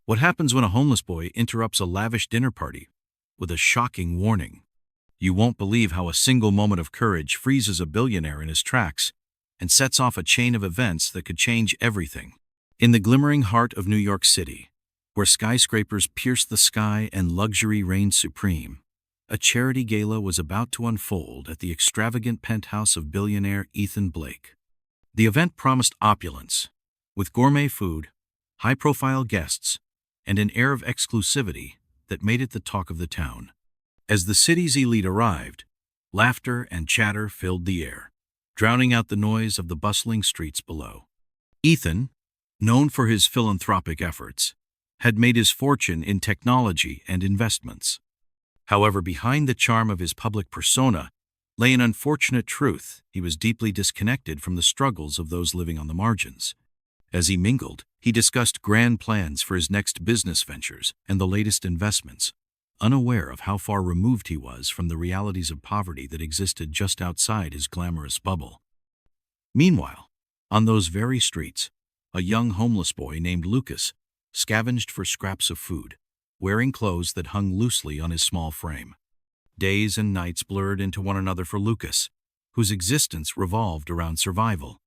What happens when a homeless boy interrupts a lavish dinner party with a shocking warning? You won't believe how a single moment of courage freezes a billionaire in his tracks and sets off a chain of events that could change everything. In the glimmering heart of New York City, where skyscrapers pierced the sky and luxury reigned supreme, a charity gala was about to unfold at the extravagant penthouse of billionaire Ethan Blake. The event promised opulence, with gourmet food, high-profile guests, and an air of exclusivity that made it the talk of the town. As the city's elite arrived, laughter and chatter filled the air, drowning out the noise of the bustling streets below. Ethan, known for his philanthropic efforts, had made his fortune in technology and investments. However, behind the charm of his public persona lay an unfortunate truth: he was deeply disconnected from the struggles of those living on the margins. As he mingled, he discussed grand plans for his next business ventures and the latest investments, unaware of how far removed he was from the realities of poverty that existed just outside his glamorous bubble. Meanwhile, on those very streets, a young homeless boy named Lucas scavenged for scraps of food, wearing clothes that hung loosely on his small frame. Days and nights blurred into one another for Lucas, whose existence revolved around survival.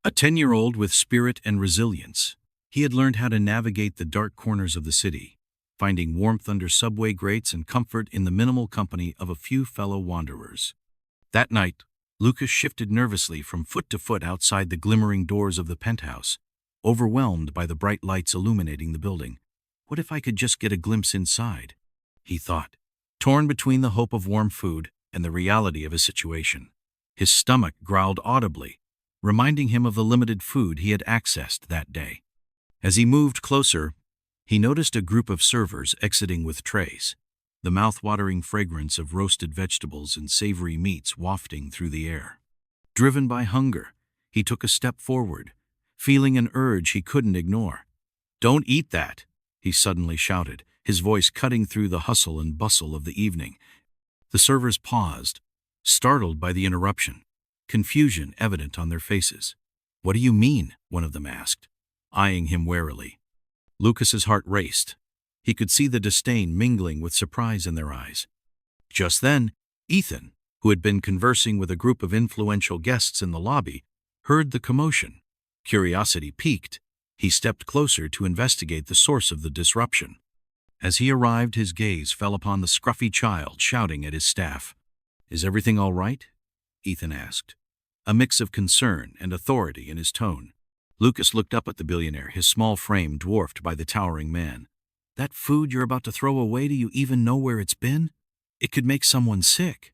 A 10-year-old with spirit and resilience, he had learned how to navigate the dark corners of the city, finding warmth under subway grates and comfort in the minimal company of a few fellow wanderers. That night, Lucas shifted nervously from foot to foot outside the glimmering doors of the penthouse, overwhelmed by the bright lights illuminating the building. What if I could just get a glimpse inside? He thought, torn between the hope of warm food and the reality of his situation. His stomach growled audibly, reminding him of the limited food he had accessed that day. As he moved closer, he noticed a group of servers exiting with trays, the mouth-watering fragrance of roasted vegetables and savory meats wafting through the air. Driven by hunger, he took a step forward, feeling an urge he couldn't ignore. "Don't eat that," he suddenly shouted, his voice cutting through the hustle and bustle of the evening. The servers paused, startled by the interruption, confusion evident on their faces. "What do you mean?" one of them asked, eyeing him warily. Lucas's heart raced. He could see the disdain mingling with surprise in their eyes. Just then, Ethan, who had been conversing with a group of influential guests in the lobby, heard the commotion. Curiosity piqued. He stepped closer to investigate the source of the disruption. As he arrived, his gaze fell upon the scruffy child shouting at his staff. "Is everything all right?" Ethan asked, a mix of concern and authority in his tone. Lucas looked up at the billionaire, his small frame dwarfed by the towering man. "That food you're about to throw away, do you even know where it's been? It could make someone sick."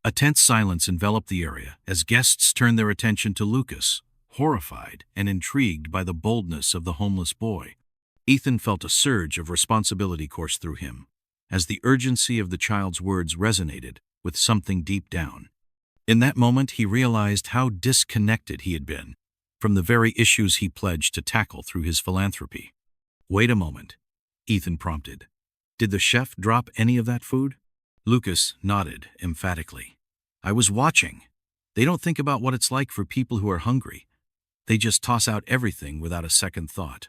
A tense silence enveloped the area as guests turned their attention to Lucas, horrified and intrigued by the boldness of the homeless boy. Ethan felt a surge of responsibility course through him, as the urgency of the child's words resonated with something deep down. In that moment, he realized how disconnected he had been from the very issues he pledged to tackle through his philanthropy. "Wait a moment," Ethan prompted. "Did the chef drop any of that food?" Lucas nodded emphatically. "I was watching. They don't think about what it's like for people who are hungry. They just toss out everything without a second thought."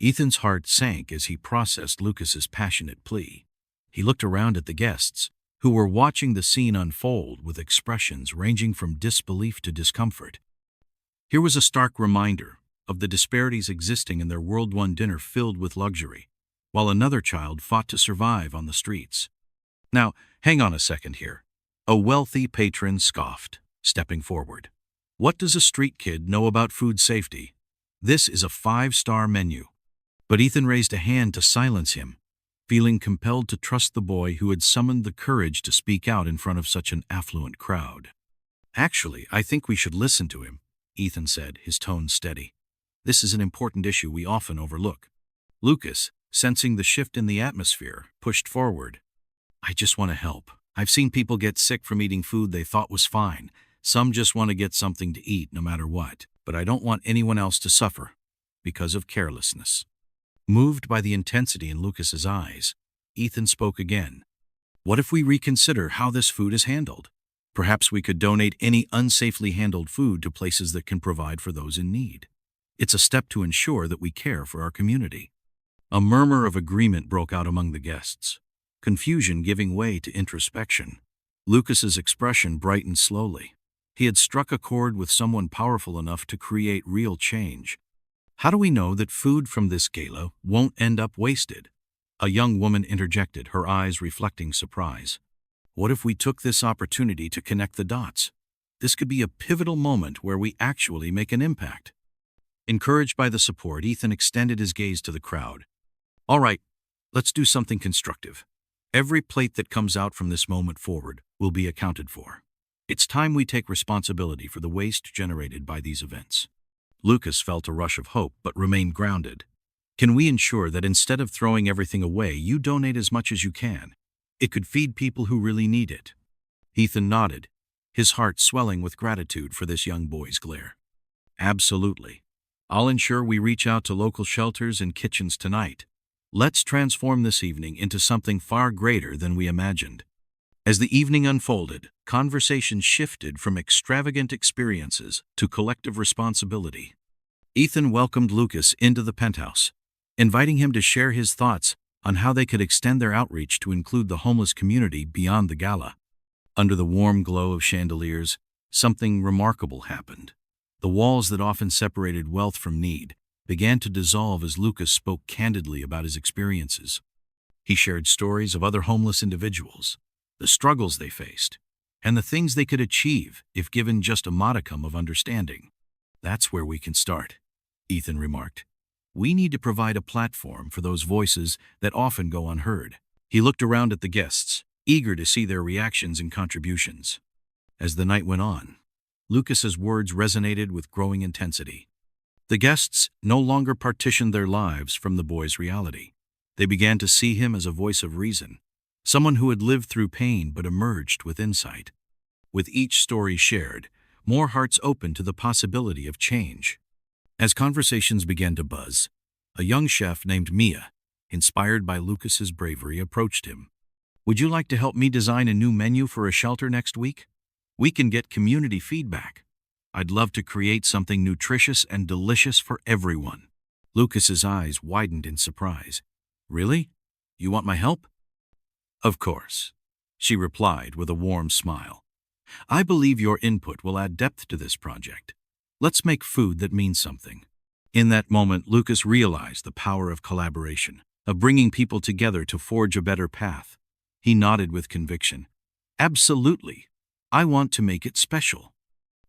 Ethan's heart sank as he processed Lucas's passionate plea. He looked around at the guests, who were watching the scene unfold with expressions ranging from disbelief to discomfort. Here was a stark reminder of the disparities existing in their world-one dinner filled with luxury, while another child fought to survive on the streets. "Now, hang on a second here," a wealthy patron scoffed, stepping forward. "What does a street kid know about food safety? This is a 5-star menu." But Ethan raised a hand to silence him, feeling compelled to trust the boy who had summoned the courage to speak out in front of such an affluent crowd. "Actually, I think we should listen to him," Ethan said, his tone steady. "This is an important issue we often overlook." Lucas, sensing the shift in the atmosphere, pushed forward. "I just want to help. I've seen people get sick from eating food they thought was fine. Some just want to get something to eat no matter what. But I don't want anyone else to suffer because of carelessness." Moved by the intensity in Lucas's eyes, Ethan spoke again. "What if we reconsider how this food is handled? Perhaps we could donate any unsafely handled food to places that can provide for those in need. It's a step to ensure that we care for our community." A murmur of agreement broke out among the guests, confusion giving way to introspection. Lucas's expression brightened slowly. He had struck a chord with someone powerful enough to create real change. How do we know that food from this gala won't end up wasted? A young woman interjected, her eyes reflecting surprise. What if we took this opportunity to connect the dots? This could be a pivotal moment where we actually make an impact. Encouraged by the support, Ethan extended his gaze to the crowd. All right, let's do something constructive. Every plate that comes out from this moment forward will be accounted for. It's time we take responsibility for the waste generated by these events. Lucas felt a rush of hope but remained grounded. Can we ensure that instead of throwing everything away, you donate as much as you can? It could feed people who really need it. Ethan nodded, his heart swelling with gratitude for this young boy's glare. Absolutely. I'll ensure we reach out to local shelters and kitchens tonight. Let's transform this evening into something far greater than we imagined. As the evening unfolded, conversation shifted from extravagant experiences to collective responsibility. Ethan welcomed Lucas into the penthouse, inviting him to share his thoughts on how they could extend their outreach to include the homeless community beyond the gala. Under the warm glow of chandeliers, something remarkable happened. The walls that often separated wealth from need began to dissolve as Lucas spoke candidly about his experiences. He shared stories of other homeless individuals, the struggles they faced, and the things they could achieve if given just a modicum of understanding. That's where we can start, Ethan remarked. We need to provide a platform for those voices that often go unheard. He looked around at the guests, eager to see their reactions and contributions. As the night went on, Lucas's words resonated with growing intensity. The guests no longer partitioned their lives from the boy's reality. They began to see him as a voice of reason, someone who had lived through pain but emerged with insight. With each story shared, more hearts opened to the possibility of change. As conversations began to buzz, a young chef named Mia, inspired by Lucas's bravery, approached him. Would you like to help me design a new menu for a shelter next week? We can get community feedback. I'd love to create something nutritious and delicious for everyone. Lucas's eyes widened in surprise. Really? You want my help? Of course, she replied with a warm smile. I believe your input will add depth to this project. Let's make food that means something. In that moment, Lucas realized the power of collaboration, of bringing people together to forge a better path. He nodded with conviction. Absolutely. I want to make it special.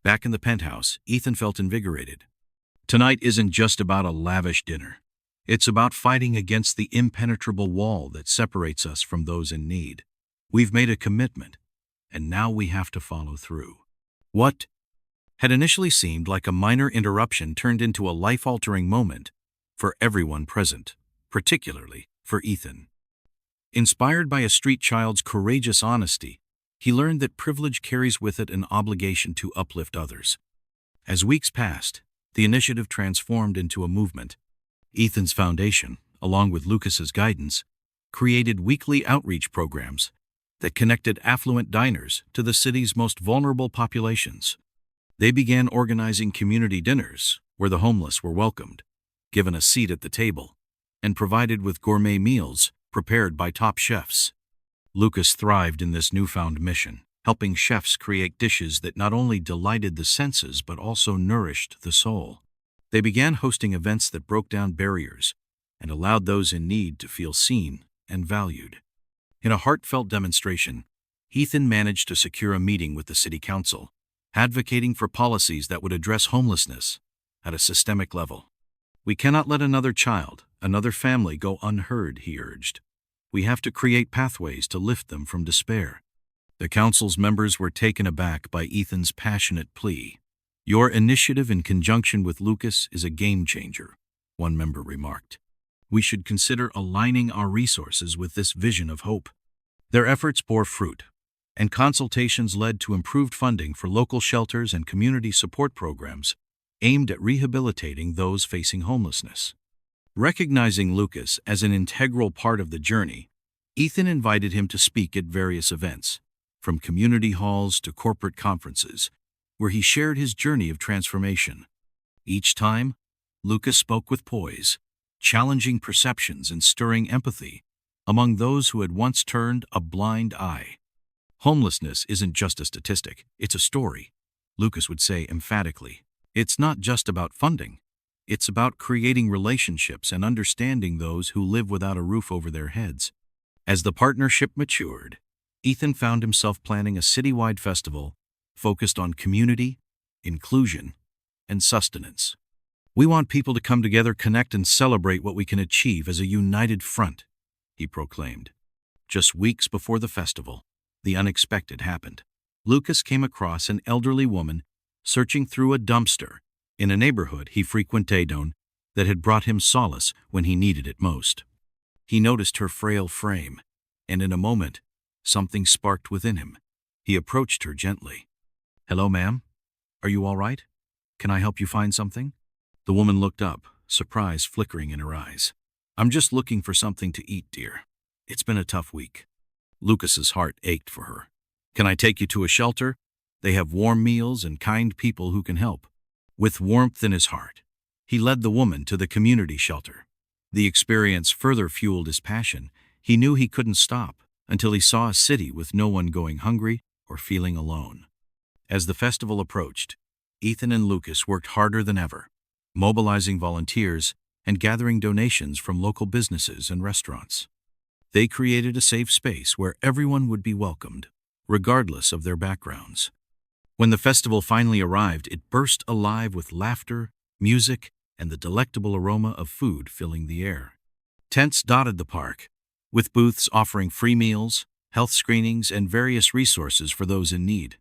Back in the penthouse, Ethan felt invigorated. Tonight isn't just about a lavish dinner. It's about fighting against the impenetrable wall that separates us from those in need. We've made a commitment, and now we have to follow through. What had initially seemed like a minor interruption turned into a life-altering moment for everyone present, particularly for Ethan. Inspired by a street child's courageous honesty, he learned that privilege carries with it an obligation to uplift others. As weeks passed, the initiative transformed into a movement. Ethan's foundation, along with Lucas's guidance, created weekly outreach programs that connected affluent diners to the city's most vulnerable populations. They began organizing community dinners where the homeless were welcomed, given a seat at the table, and provided with gourmet meals prepared by top chefs. Lucas thrived in this newfound mission, helping chefs create dishes that not only delighted the senses but also nourished the soul. They began hosting events that broke down barriers and allowed those in need to feel seen and valued. In a heartfelt demonstration, Ethan managed to secure a meeting with the city council, advocating for policies that would address homelessness at a systemic level. We cannot let another child, another family go unheard, he urged. We have to create pathways to lift them from despair. The council's members were taken aback by Ethan's passionate plea. Your initiative in conjunction with Lucas is a game changer, one member remarked. We should consider aligning our resources with this vision of hope. Their efforts bore fruit, and consultations led to improved funding for local shelters and community support programs aimed at rehabilitating those facing homelessness. Recognizing Lucas as an integral part of the journey, Ethan invited him to speak at various events, from community halls to corporate conferences, where he shared his journey of transformation. Each time, Lucas spoke with poise, challenging perceptions and stirring empathy among those who had once turned a blind eye. Homelessness isn't just a statistic, it's a story, Lucas would say emphatically. It's not just about funding. It's about creating relationships and understanding those who live without a roof over their heads. As the partnership matured, Ethan found himself planning a citywide festival focused on community, inclusion, and sustenance. "We want people to come together, connect, and celebrate what we can achieve as a united front," he proclaimed. Just weeks before the festival, the unexpected happened. Lucas came across an elderly woman searching through a dumpster in a neighborhood he frequented that had brought him solace when he needed it most. He noticed her frail frame, and in a moment, something sparked within him. He approached her gently. "Hello, ma'am. Are you all right? Can I help you find something?" The woman looked up, surprise flickering in her eyes. "I'm just looking for something to eat, dear. It's been a tough week." Lucas's heart ached for her. "Can I take you to a shelter? They have warm meals and kind people who can help." With warmth in his heart, he led the woman to the community shelter. The experience further fueled his passion. He knew he couldn't stop until he saw a city with no one going hungry or feeling alone. As the festival approached, Ethan and Lucas worked harder than ever, mobilizing volunteers and gathering donations from local businesses and restaurants. They created a safe space where everyone would be welcomed, regardless of their backgrounds. When the festival finally arrived, it burst alive with laughter, music, and the delectable aroma of food filling the air. Tents dotted the park, with booths offering free meals, health screenings, and various resources for those in need.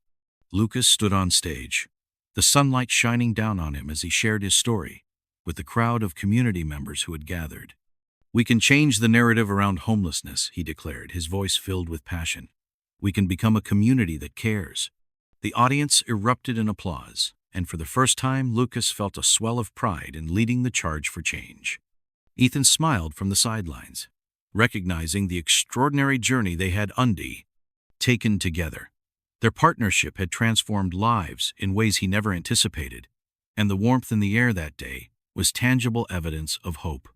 Lucas stood on stage, the sunlight shining down on him as he shared his story with the crowd of community members who had gathered. "We can change the narrative around homelessness," he declared, his voice filled with passion. "We can become a community that cares." The audience erupted in applause, and for the first time, Lucas felt a swell of pride in leading the charge for change. Ethan smiled from the sidelines, recognizing the extraordinary journey they had taken together. Their partnership had transformed lives in ways he never anticipated, and the warmth in the air that day was tangible evidence of hope.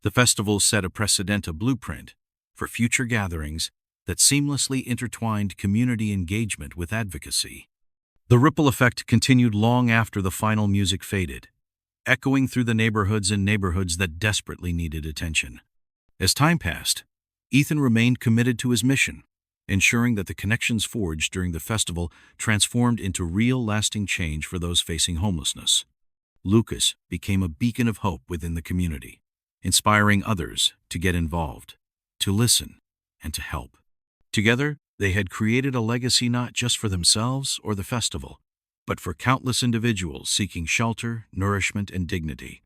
The festival set a precedent, a blueprint for future gatherings that seamlessly intertwined community engagement with advocacy. The ripple effect continued long after the final music faded, echoing through the neighborhoods that desperately needed attention. As time passed, Ethan remained committed to his mission, ensuring that the connections forged during the festival transformed into real, lasting change for those facing homelessness. Lucas became a beacon of hope within the community, inspiring others to get involved, to listen, and to help. Together, they had created a legacy not just for themselves or the festival, but for countless individuals seeking shelter, nourishment, and dignity.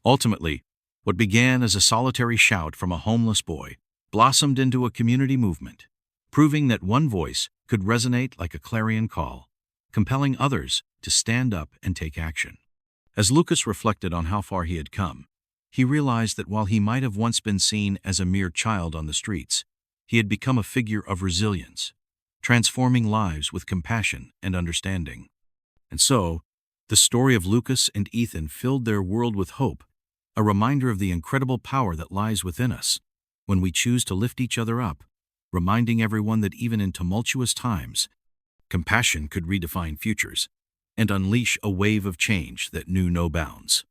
Ultimately, what began as a solitary shout from a homeless boy blossomed into a community movement, proving that one voice could resonate like a clarion call, compelling others to stand up and take action. As Lucas reflected on how far he had come, he realized that while he might have once been seen as a mere child on the streets, he had become a figure of resilience, transforming lives with compassion and understanding. And so, the story of Lucas and Ethan filled their world with hope, a reminder of the incredible power that lies within us when we choose to lift each other up, reminding everyone that even in tumultuous times, compassion could redefine futures and unleash a wave of change that knew no bounds.